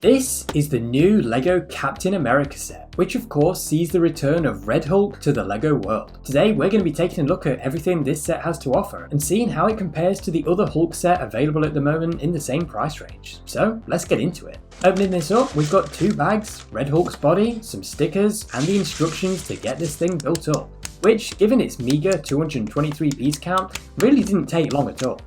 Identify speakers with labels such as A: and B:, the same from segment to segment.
A: This is the new LEGO Captain America set, which of course sees the return of Red Hulk to the LEGO world. Today we're going to be taking a look at everything this set has to offer and seeing how it compares to the other Hulk set available at the moment in the same price range. So let's get into it. Opening this up, we've got two bags, Red Hulk's body, some stickers and the instructions to get this thing built up, which given its meager 223 piece count really didn't take long at all.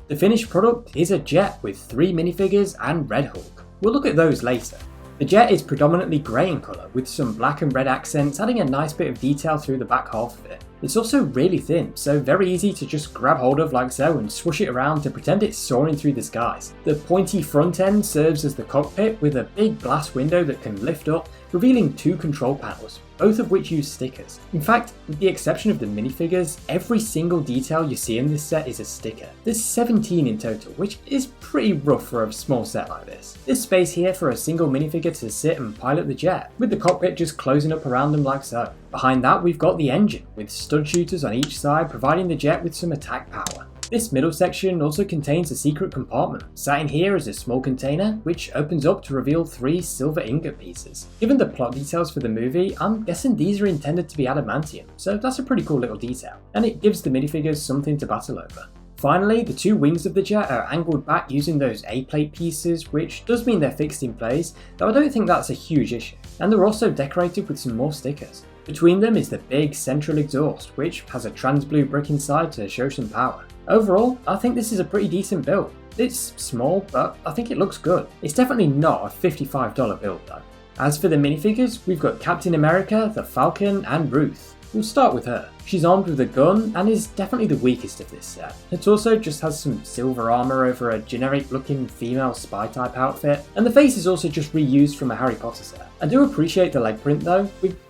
A: The finished product is a jet with 3 minifigures and Red Hulk. We'll look at those later. The jet is predominantly grey in colour with some black and red accents adding a nice bit of detail through the back half of it. It's also really thin, so very easy to just grab hold of like so and swoosh it around to pretend it's soaring through the skies. The pointy front end serves as the cockpit with a big glass window that can lift up, revealing 2 control panels, both of which use stickers. In fact, with the exception of the minifigures, every single detail you see in this set is a sticker. There's 17 in total, which is pretty rough for a small set like this. There's space here for a single minifigure to sit and pilot the jet, with the cockpit just closing up around them like so. Behind that we've got the engine, with stud shooters on each side providing the jet with some attack power. This middle section also contains a secret compartment. Sat in here is a small container, which opens up to reveal 3 silver ingot pieces. Given the plot details for the movie, I'm guessing these are intended to be adamantium, so that's a pretty cool little detail, and it gives the minifigures something to battle over. Finally, the 2 wings of the jet are angled back using those A-plate pieces, which does mean they're fixed in place, though I don't think that's a huge issue. And they're also decorated with some more stickers. Between them is the big central exhaust, which has a trans blue brick inside to show some power. Overall, I think this is a pretty decent build. It's small, but I think it looks good. It's definitely not a $55 build though. As for the minifigures, we've got Captain America, the Falcon and Ruth. We'll start with her. She's armed with a gun and is definitely the weakest of this set. It also just has some silver armour over a generic looking female spy type outfit, and the face is also just reused from a Harry Potter set. I do appreciate the leg print though.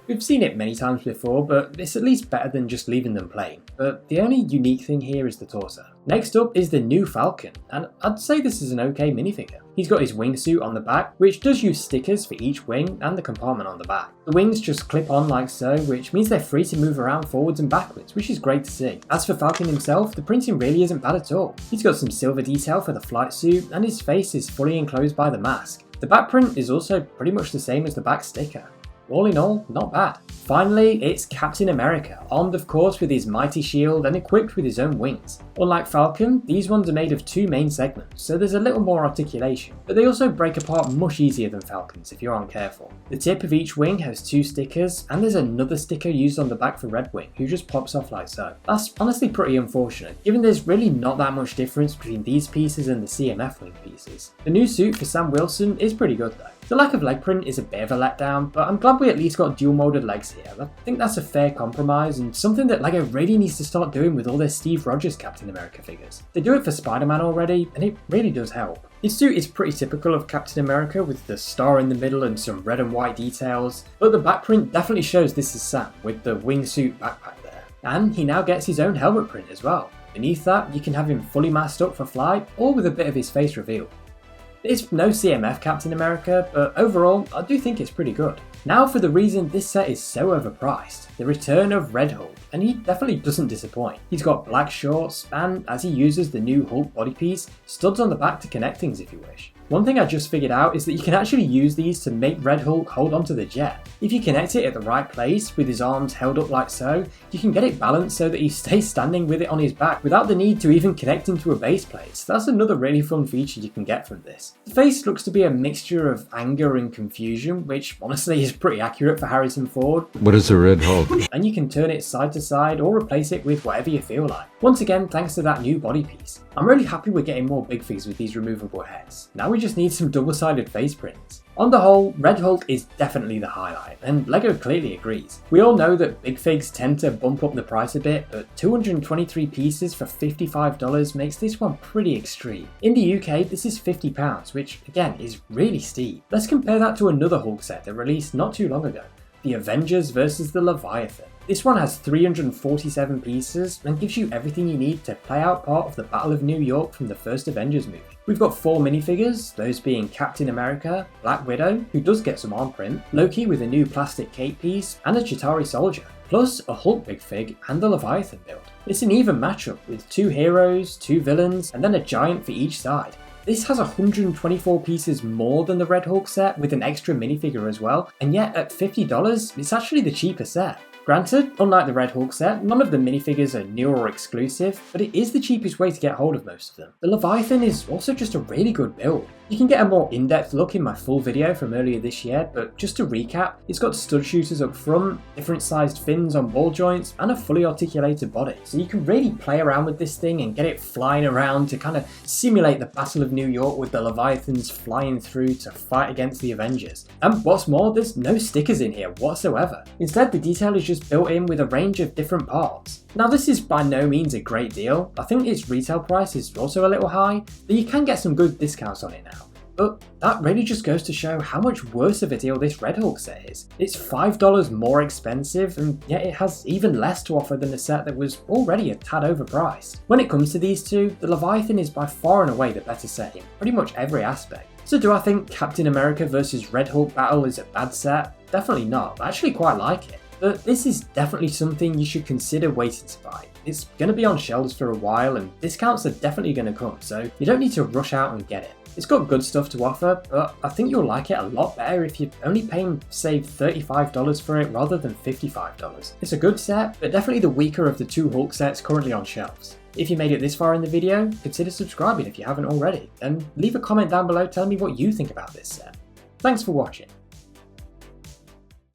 A: We've seen it many times before, but it's at least better than just leaving them plain. But the only unique thing here is the torso. Next up is the new Falcon, and I'd say this is an okay minifigure. He's got his wingsuit on the back, which does use stickers for each wing and the compartment on the back. The wings just clip on like so, which means they're free to move around forwards and backwards, which is great to see. As for Falcon himself, the printing really isn't bad at all. He's got some silver detail for the flight suit, and his face is fully enclosed by the mask. The back print is also pretty much the same as the back sticker. All in all, not bad. Finally, it's Captain America, armed of course with his mighty shield and equipped with his own wings. Unlike Falcon, these ones are made of 2 main segments, so there's a little more articulation, but they also break apart much easier than Falcon's if you're uncareful. The tip of each wing has 2 stickers, and there's another sticker used on the back for Red Wing, who just pops off like so. That's honestly pretty unfortunate, given there's really not that much difference between these pieces and the CMF wing pieces. The new suit for Sam Wilson is pretty good though. The lack of leg print is a bit of a letdown, but I'm glad we at least got dual molded legs here. I think that's a fair compromise and something that LEGO really needs to start doing with all their Steve Rogers Captain America figures. They do it for Spider-Man already, and it really does help. His suit is pretty typical of Captain America with the star in the middle and some red and white details, but the back print definitely shows this is Sam with the wingsuit backpack there. And he now gets his own helmet print as well. Beneath that, you can have him fully masked up for flight or with a bit of his face revealed. It's no CMF Captain America, but overall, I do think it's pretty good. Now for the reason this set is so overpriced, the return of Red Hulk, and he definitely doesn't disappoint. He's got black shorts, and as he uses the new Hulk body piece, studs on the back to connect things if you wish. One thing I just figured out is that you can actually use these to make Red Hulk hold onto the jet. If you connect it at the right place, with his arms held up like so, you can get it balanced so that he stays standing with it on his back without the need to even connect into a base plate. So that's another really fun feature you can get from this. The face looks to be a mixture of anger and confusion, which honestly is pretty accurate for Harrison Ford.
B: What is a Red Hulk?
A: And you can turn it side to side or replace it with whatever you feel like. Once again, thanks to that new body piece. I'm really happy we're getting more big figs with these removable heads. Now we just need some double-sided face prints. On the whole, Red Hulk is definitely the highlight, and LEGO clearly agrees. We all know that big figs tend to bump up the price a bit, but 223 pieces for $55 makes this one pretty extreme. In the UK, this is £50, which again is really steep. Let's compare that to another Hulk set that released not too long ago, the Avengers versus the Leviathan. This one has 347 pieces and gives you everything you need to play out part of the Battle of New York from the first Avengers movie. We've got 4 minifigures, those being Captain America, Black Widow, who does get some arm print, Loki with a new plastic cape piece, and a Chitauri soldier, plus a Hulk big fig and the Leviathan build. It's an even matchup with 2 heroes, 2 villains, and then a giant for each side. This has 124 pieces more than the Red Hulk set with an extra minifigure as well, and yet at $50 it's actually the cheaper set. Granted, unlike the Red Hulk set, none of the minifigures are new or exclusive, but it is the cheapest way to get hold of most of them. The Leviathan is also just a really good build. You can get a more in-depth look in my full video from earlier this year, but just to recap, it's got stud shooters up front, different sized fins on ball joints, and a fully articulated body. So you can really play around with this thing and get it flying around to kind of simulate the Battle of New York with the Leviathans flying through to fight against the Avengers. And what's more, there's no stickers in here whatsoever. Instead, the detail is just built in with a range of different parts. Now this is by no means a great deal. I think its retail price is also a little high, but you can get some good discounts on it now. But that really just goes to show how much worse of a deal this Red Hulk set is. It's $5 more expensive, and yet it has even less to offer than a set that was already a tad overpriced. When it comes to these two, the Leviathan is by far and away the better set in pretty much every aspect. So do I think Captain America vs Red Hulk battle is a bad set? Definitely not. I actually quite like it. But this is definitely something you should consider waiting to buy. It's going to be on shelves for a while and discounts are definitely going to come, so you don't need to rush out and get it. It's got good stuff to offer, but I think you'll like it a lot better if you're only paying, say, $35 for it rather than $55. It's a good set, but definitely the weaker of the two Hulk sets currently on shelves. If you made it this far in the video, consider subscribing if you haven't already, and leave a comment down below telling me what you think about this set. Thanks for watching.